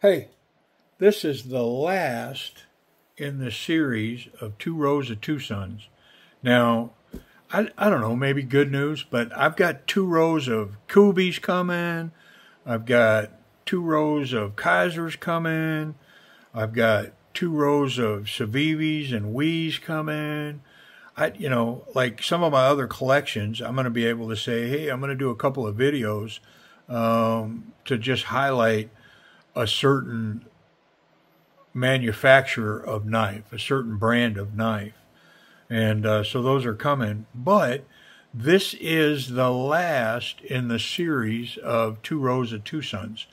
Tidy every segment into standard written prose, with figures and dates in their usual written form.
Hey, this is the last in the series of Two Rows of Twosuns. Now, I don't know, maybe good news, but I've got 2 rows of kubeys coming. I've got 2 rows of kizers coming. I've got 2 rows of civivis and wees coming. Like some of my other collections, I'm going to be able to say, hey, I'm going to do a couple of videos to just highlight a certain manufacturer of knife, a certain brand of knife. And so those are coming. But this is the last in the series of 2 rows of Twosuns.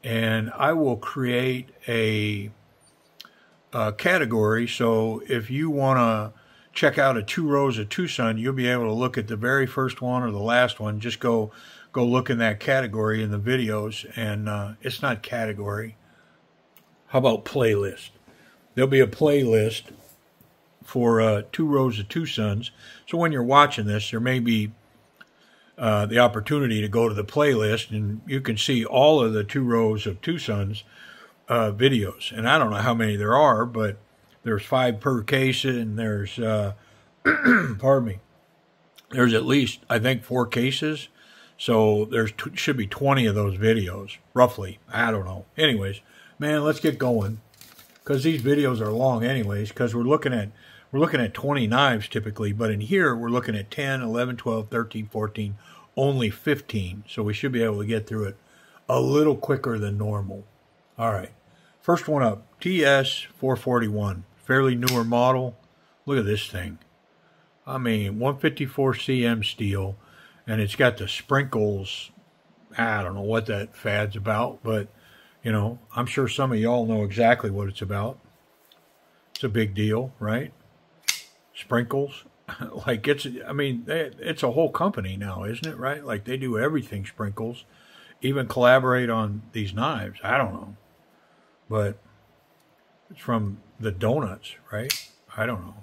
And I will create a category. So if you want to check out a 2 rows of Twosun, you'll be able to look at the very first one or the last one. Just go look in that category in the videos. And it's not category. How about playlist? There'll be a playlist for 2 rows of Twosuns. So when you're watching this, there may be the opportunity to go to the playlist and you can see all of the 2 rows of Twosuns videos. And I don't know how many there are, but there's 5 per case, and there's, pardon me, there's at least, I think, 4 cases. So there's should be 20 of those videos, roughly. I don't know. Anyways, man, let's get going, because these videos are long anyways, because we're looking at 20 knives typically, but in here we're looking at 10, 11, 12, 13, 14, only 15. So we should be able to get through it a little quicker than normal. All right. First one up, TS441, fairly newer model. Look at this thing. I mean, 154 cm steel, and it's got the sprinkles. I don't know what that fad's about, but you know, I'm sure some of y'all know exactly what it's about. It's a big deal, right? Sprinkles. Like it's a whole company now, isn't it, right? Like they do everything sprinkles, even collaborate on these knives. I don't know. But it's from the donuts, right? I don't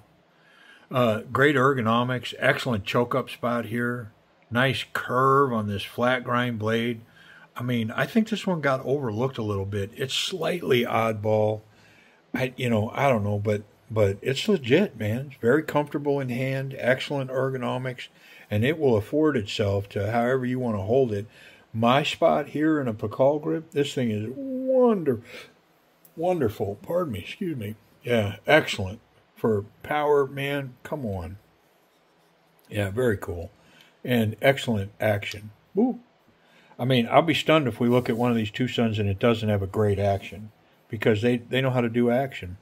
know. Great ergonomics, excellent choke up spot here. Nice curve on this flat grind blade. I mean, I think this one got overlooked a little bit. It's slightly oddball. I don't know, but it's legit, man. It's very comfortable in hand, excellent ergonomics, and it will afford itself to however you want to hold it. My spot here in a Pakal grip, this thing is wonderful. Pardon me, excuse me. Yeah, excellent. For power, man, come on. Yeah, very cool. And excellent action. Woo. I mean, I'll be stunned if we look at one of these Twosuns and it doesn't have a great action, because they know how to do action.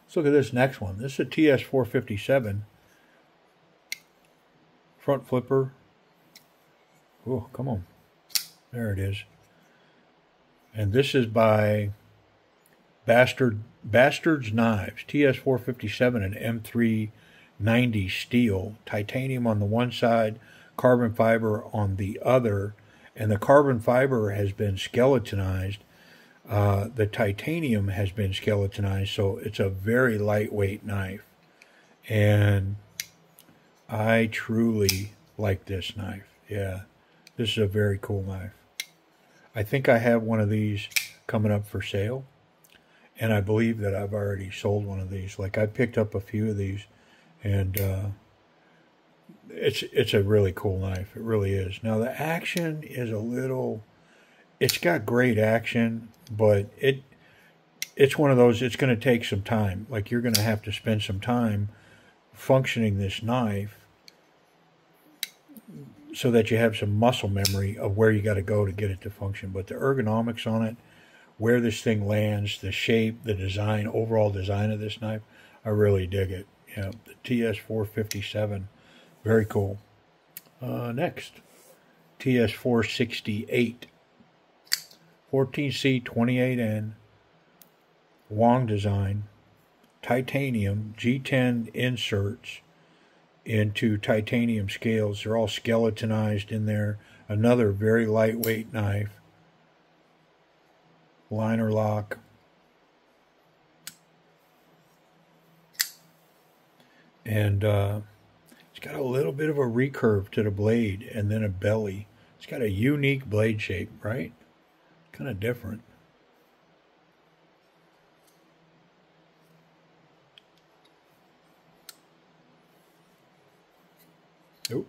Let's look at this next one. This is a TS457 front flipper. Oh, come on. There it is. And this is by Bastard's Knives, TS457 and M390 steel, titanium on the one side, carbon fiber on the other, and the carbon fiber has been skeletonized. The titanium has been skeletonized, so it's a very lightweight knife. And I truly like this knife. Yeah, this is a very cool knife. I think I have one of these coming up for sale. And I believe that I've already sold one of these. Like I picked up a few of these, and it's a really cool knife. It really is. Now the action is a little. It's got great action, but it's one of those. It's going to take some time. Like you're going to have to spend some time functioning this knife, so that you have some muscle memory of where you got to go to get it to function. But the ergonomics on it, where this thing lands, the shape, the design, overall design of this knife, I really dig it. Yeah, the TS457, very cool. Next, TS468, 14C 28N, Wong design, titanium, G10 inserts into titanium scales. They're all skeletonized in there. Another very lightweight knife. Liner lock. And it's got a little bit of a recurve to the blade and then a belly. It's got a unique blade shape, right? Kind of different. Oop.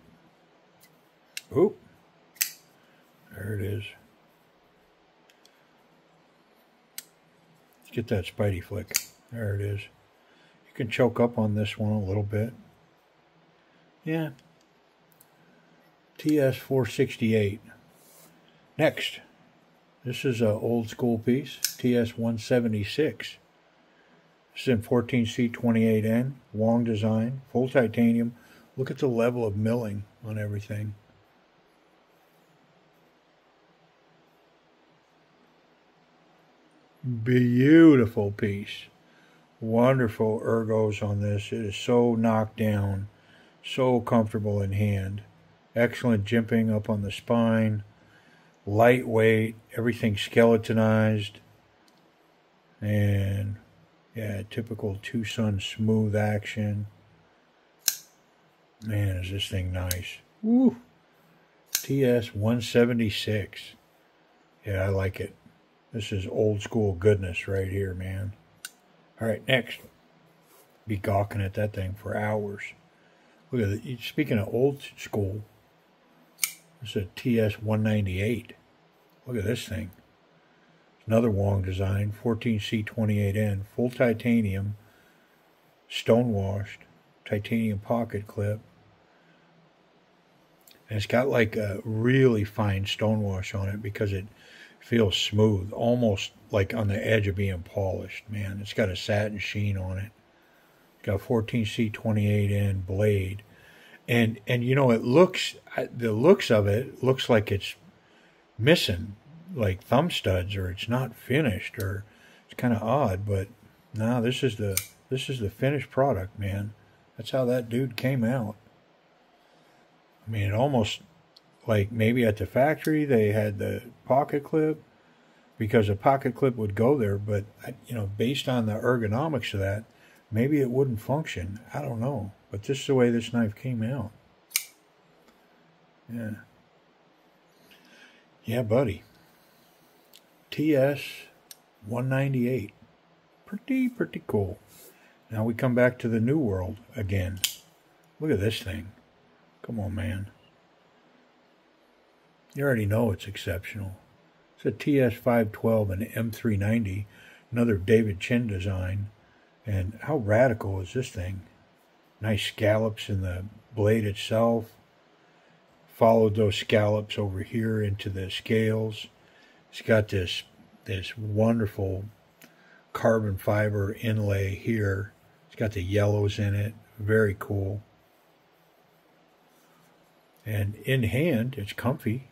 Oop. There it is. Let's get that Spidey flick. There it is. You can choke up on this one a little bit. Yeah. TS468. Next. This is an old school piece. TS176. This is in 14C28N. Wong design. Full titanium. Look at the level of milling on everything. Beautiful piece. Wonderful ergos on this. It is so knocked down. So comfortable in hand. Excellent jimping up on the spine. Lightweight. Everything skeletonized. And yeah, typical Twosuns smooth action. Man, is this thing nice. Woo! TS176. Yeah, I like it. This is old school goodness right here, man. Alright, next. Be gawking at that thing for hours. Look at it. Speaking of old school, this is a TS198. Look at this thing. Another Wong design, 14C28N, full titanium, stonewashed, titanium pocket clip. And it's got like a really fine stonewash on it because it feels smooth, almost like on the edge of being polished, man. It's got a satin sheen on it. It's got 14C28N blade. And you know, it looks, the looks of it looks like it's missing like thumb studs, or it's not finished, or it's kind of odd, but no, this is the finished product, man. That's how that dude came out. I mean, it almost like maybe at the factory they had the pocket clip because a pocket clip would go there, but you know, based on the ergonomics of that, maybe it wouldn't function. I don't know, but this is the way this knife came out. Yeah. Yeah, buddy. TS198. Pretty cool. Now we come back to the new world again. Look at this thing. Come on, man. You already know it's exceptional. It's a TS512 and M390. Another David Chin design. And how radical is this thing? Nice scallops in the blade itself. Followed those scallops over here into the scales. It's got this wonderful carbon fiber inlay here. It's got the yellows in it. Very cool. And in hand, it's comfy.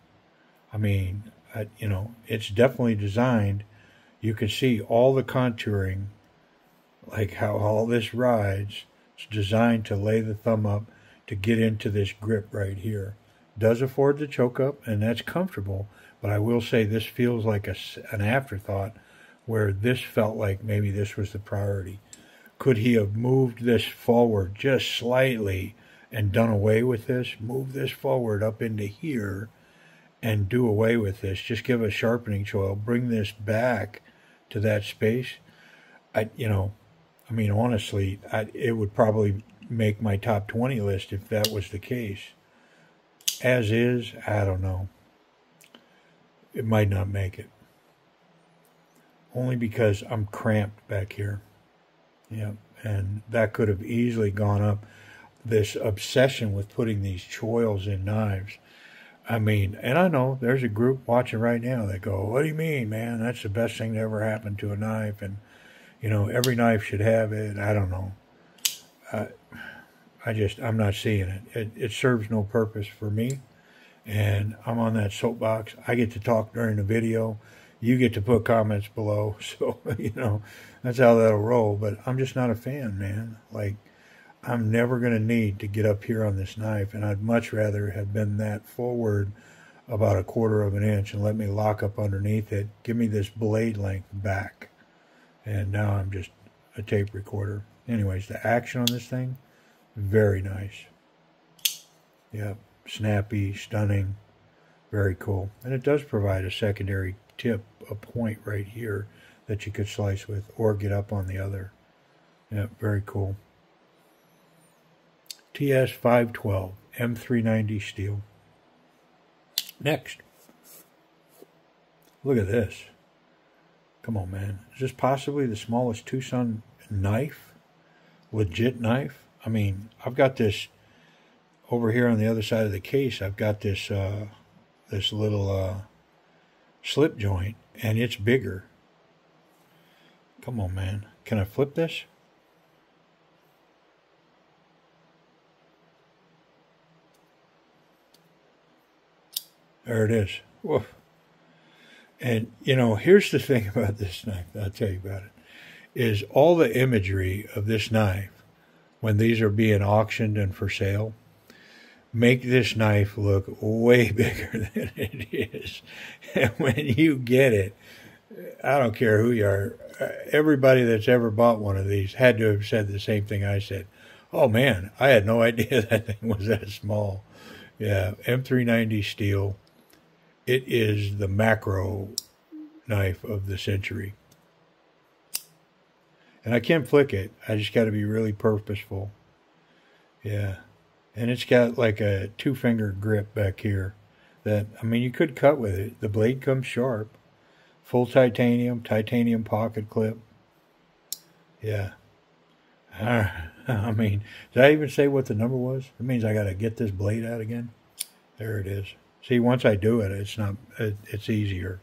I mean, you know, it's definitely designed. You can see all the contouring, like how all this rides. It's designed to lay the thumb up to get into this grip right here. Does afford the choke up, and that's comfortable. But I will say this feels like an afterthought, where this felt like maybe this was the priority. Could he have moved this forward just slightly and done away with this? Move this forward up into here and do away with this. Just give a sharpening choil. Bring this back to that space. Honestly, it would probably make my top 20 list if that was the case. As is, I don't know. It might not make it. Only because I'm cramped back here. Yeah, and that could have easily gone up. This obsession with putting these choils in knives. I mean, and I know there's a group watching right now that go, what do you mean, man? That's the best thing that ever happened to a knife. And, you know, every knife should have it. I don't know. I'm not seeing it. It serves no purpose for me. And I'm on that soapbox. I get to talk during the video. You get to put comments below. So, you know, that's how that'll roll. But I'm just not a fan, man. Like, I'm never going to need to get up here on this knife. And I'd much rather have been that forward about 1/4 of an inch and let me lock up underneath it. Give me this blade length back. And now I'm just a tape recorder. Anyways, the action on this thing, very nice. Yep. Snappy, stunning, very cool. And it does provide a secondary tip, a point right here that you could slice with or get up on the other. Yeah, very cool. TS512 M390 steel. Next, look at this. Come on, man. Is this possibly the smallest Twosun knife? Legit knife? I mean, I've got this over here on the other side of the case. I've got this this little slip joint, and it's bigger. Come on, man. Can I flip this? There it is. Woof. And, you know, here's the thing about this knife, I'll tell you about it, is all the imagery of this knife, when these are being auctioned and for sale, make this knife look way bigger than it is. And when you get it, I don't care who you are, everybody that's ever bought one of these had to have said the same thing I said. Oh, man, I had no idea that thing was that small. Yeah, M390 steel. It is the macro knife of the century. And I can't flick it. I just got to be really purposeful. Yeah. And it's got like a 2-finger grip back here. That, I mean, you could cut with it. The blade comes sharp. Full titanium pocket clip. Yeah. I mean, did I even say what the number was? It means I got to get this blade out again. There it is. See, once I do it, it's easier.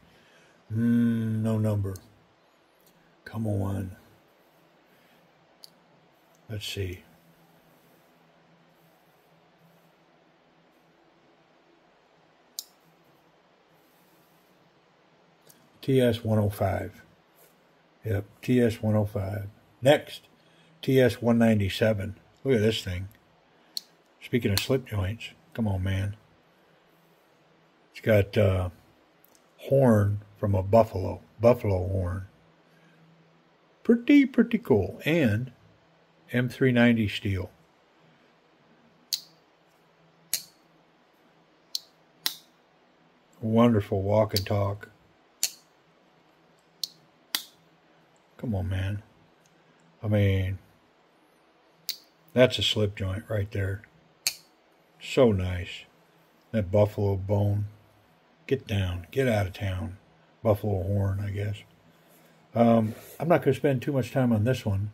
No number. Come on. Let's see. TS105. Yep, TS105. Next, TS197. Look at this thing. Speaking of slip joints, come on, man. It's got horn from a buffalo horn. Pretty cool. And M390 steel. Wonderful walk and talk. Come on, man. I mean, that's a slip joint right there. So nice. That buffalo bone. Get down. Get out of town. Buffalo horn, I guess. I'm not going to spend too much time on this one,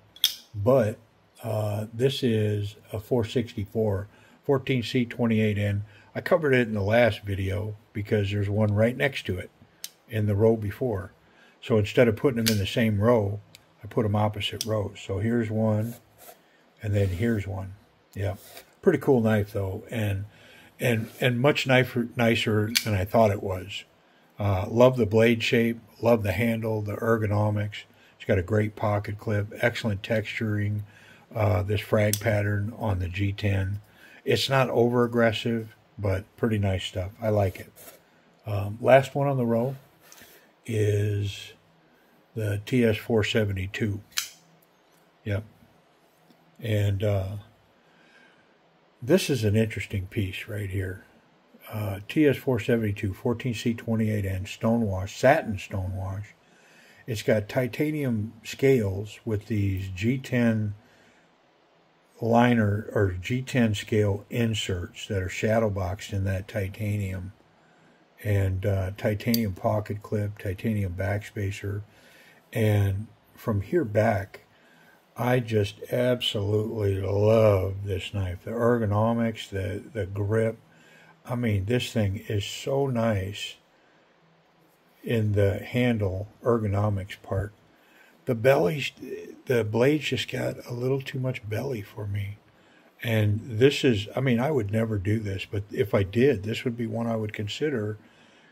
but this is a 464, 14C 28N. I covered it in the last video because there's one right next to it in the row before. So instead of putting them in the same row, I put them opposite rows. So here's one, and then here's one. Yeah, pretty cool knife though, and much nicer than I thought it was. Love the blade shape, love the handle, the ergonomics. It's got a great pocket clip, excellent texturing. This frag pattern on the G10. It's not over aggressive, but pretty nice stuff. I like it. Last one on the row is the TS472. Yep. And this is an interesting piece right here. TS472, 14C28N, stonewash, satin stonewash. It's got titanium scales with these G10 liner or G10 scale inserts that are shadow boxed in that titanium. And titanium pocket clip, titanium backspacer. And from here back, I just absolutely love this knife. The ergonomics, the grip. I mean, this thing is so nice in the handle ergonomics part. The belly, the blades just got a little too much belly for me. And this is, I mean, I would never do this, but if I did, this would be one I would consider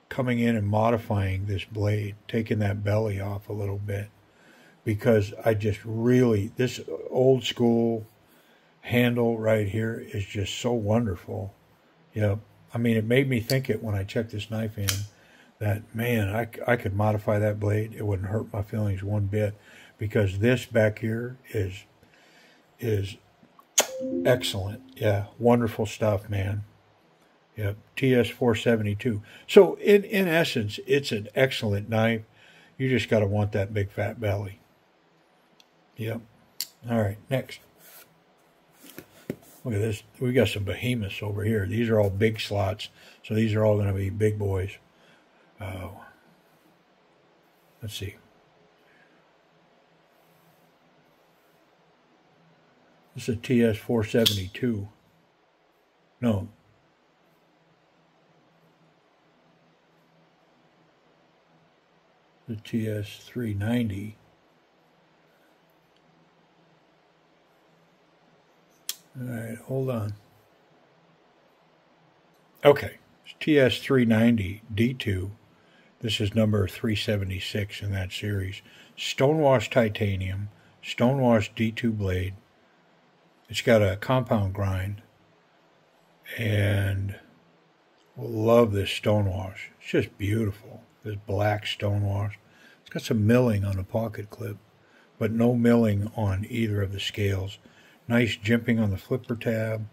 coming in and modifying this blade, taking that belly off a little bit. Because I just really, this old school handle right here is just so wonderful. You know, I mean, it made me think it when I checked this knife in that, man, I could modify that blade. It wouldn't hurt my feelings one bit, because this back here is excellent. Yeah, wonderful stuff, man. Yep, TS472. So in essence, it's an excellent knife. You just got to want that big fat belly. Yep. All right, next. Look at this. We got some behemoths over here. These are all big slots, so these are all going to be big boys. Let's see. This is a TS472. No. The TS390. All right, hold on. Okay, it's TS390 D2. This is number 376 in that series. Stonewashed titanium, stonewashed D2 blade. It's got a compound grind, and love this stonewash. It's just beautiful. This black stonewash. It's got some milling on the pocket clip, but no milling on either of the scales. Nice jimping on the flipper tab.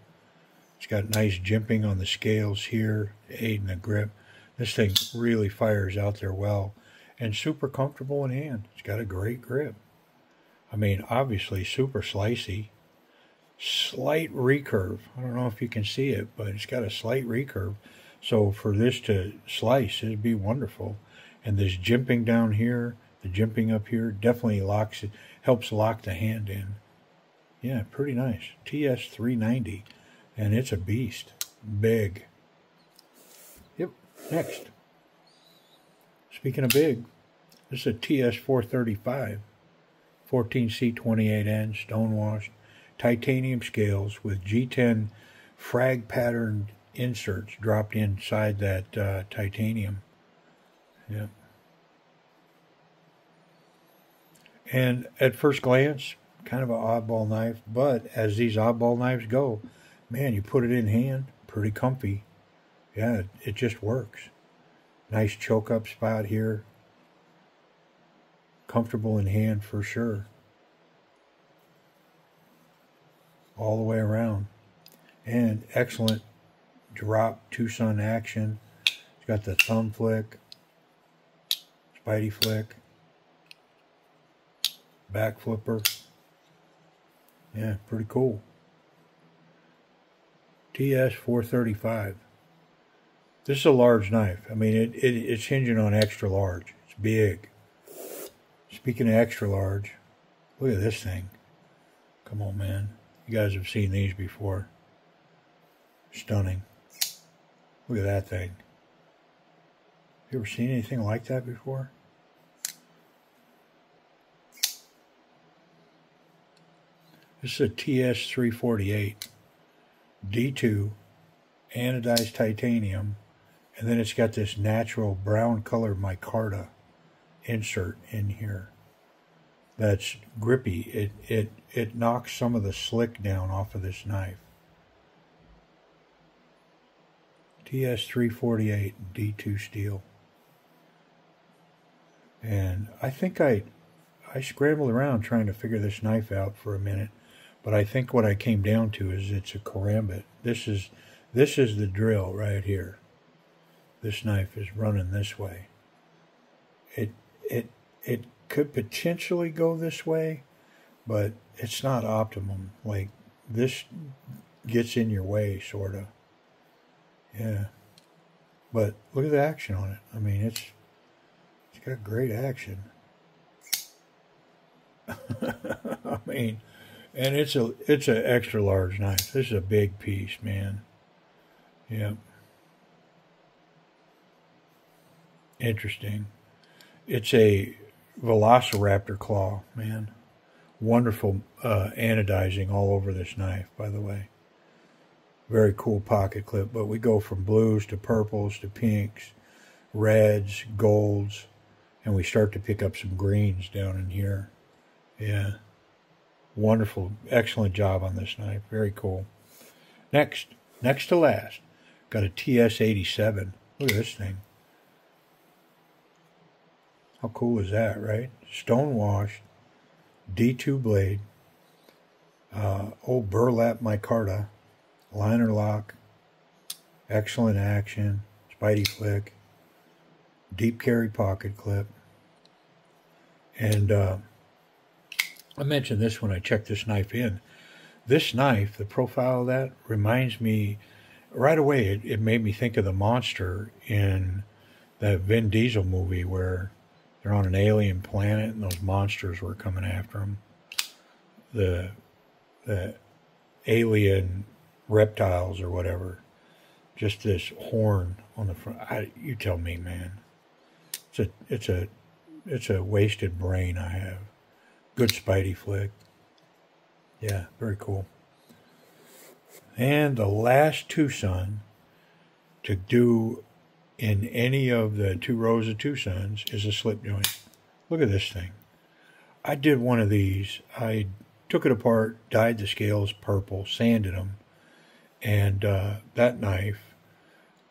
It's got nice jimping on the scales here, aiding the grip. This thing really fires out there well, and super comfortable in hand. It's got a great grip. I mean, obviously super slicey. Slight recurve. I don't know if you can see it, but it's got a slight recurve. So for this to slice, it'd be wonderful. And this jimping down here, the jimping up here, definitely locks it, helps lock the hand in. Yeah, pretty nice. TS390, and it's a beast. Big. Yep, next. Speaking of big, this is a TS435, 14C28N, stonewashed, titanium scales with G10 frag patterned inserts dropped inside that titanium. Yep. And at first glance, kind of an oddball knife, but as these oddball knives go, man, you put it in hand, pretty comfy. Yeah, it just works. Nice choke up spot here. Comfortable in hand for sure. All the way around. And excellent drop Twosun action. It's got the thumb flick, spidey flick, back flipper. Yeah, pretty cool. TS435. This is a large knife. I mean, it's hinging on extra large. It's big. Speaking of extra large, look at this thing. Come on, man. You guys have seen these before. Stunning. Look at that thing. You ever seen anything like that before? This is a TS348 D2 anodized titanium, and then it's got this natural brown color micarta insert in here. That's grippy. It knocks some of the slick down off of this knife. TS348 D2 steel. And I think I scrambled around trying to figure this knife out for a minute, but I think what I came down to is it's a karambit. This is the drill right here. This knife is running this way. It could potentially go this way, but it's not optimum. Like, this gets in your way, sort of. Yeah. But look at the action on it. I mean, it's got great action. I mean, and it's an extra large knife. This is a big piece, man. Yeah. Interesting. It's a Velociraptor claw, man. Wonderful anodizing all over this knife, by the way. Very cool pocket clip, but we go from blues to purples to pinks, reds, golds, and we start to pick up some greens down in here. Yeah. Wonderful, excellent job on this knife. Very cool. Next to last, got a TS87. Look at this thing. How cool is that, right? Stonewashed, D2 blade, old burlap micarta, liner lock, excellent action, spidey flick, deep carry pocket clip. And I mentioned this when I checked this knife in. This knife, the profile of that, reminds me, right away, it made me think of the monster in that Vin Diesel movie where they're on an alien planet and those monsters were coming after them. The alien reptiles or whatever. Just this horn on the front. You tell me, man. It's a wasted brain I have. Good Spidey flick. Yeah, very cool. And the last Twosun to do in any of the Two Rows of Twosuns is a slip joint. Look at this thing. I did one of these. I took it apart, dyed the scales purple, sanded them, and that knife,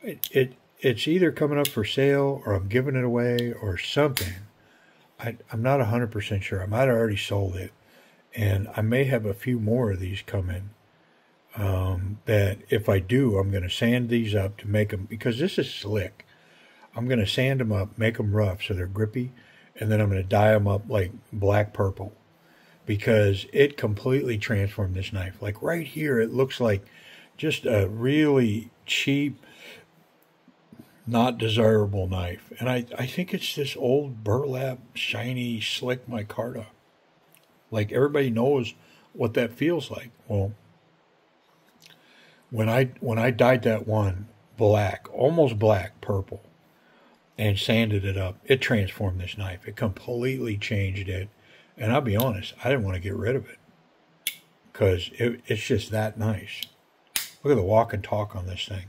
it's either coming up for sale or I'm giving it away or something. I'm not 100% sure. I might have already sold it, and I may have a few more of these coming. That if I do, I'm going to sand these up to make them, because this is slick. I'm going to sand them up, make them rough so they're grippy, and then I'm going to dye them up like black purple, because it completely transformed this knife. Like right here, it looks like just a really cheap, not desirable knife. And I think it's this old burlap, shiny, slick micarta. Like everybody knows what that feels like. Well, when I dyed that one black, almost black, purple, and sanded it up, it transformed this knife. It completely changed it. And I'll be honest, I didn't want to get rid of it because it's just that nice. Look at the walk and talk on this thing.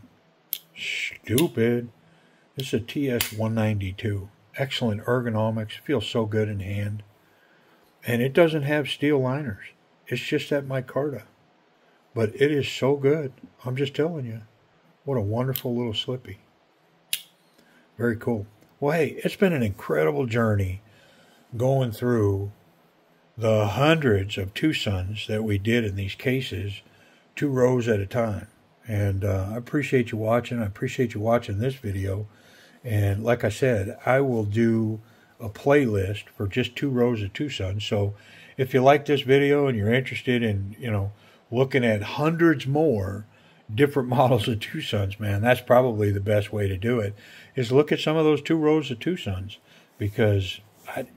Stupid. This is a TS-192. Excellent ergonomics. Feels so good in hand. And it doesn't have steel liners. It's just that micarta. But it is so good. I'm just telling you. What a wonderful little slippy. Very cool. Well, hey, it's been an incredible journey going through the hundreds of Twosuns that we did in these cases, 2 rows at a time. And I appreciate you watching. I appreciate you watching this video. And like I said, I will do a playlist for just 2 rows of Twosuns. So if you like this video and you're interested in, looking at hundreds more different models of Twosuns, man, that's probably the best way to do it, is look at some of those 2 rows of Twosuns, because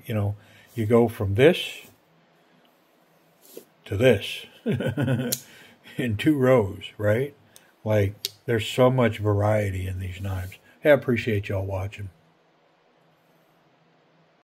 you go from this to this in 2 rows, right? Like, there's so much variety in these knives. Hey, I appreciate y'all watching.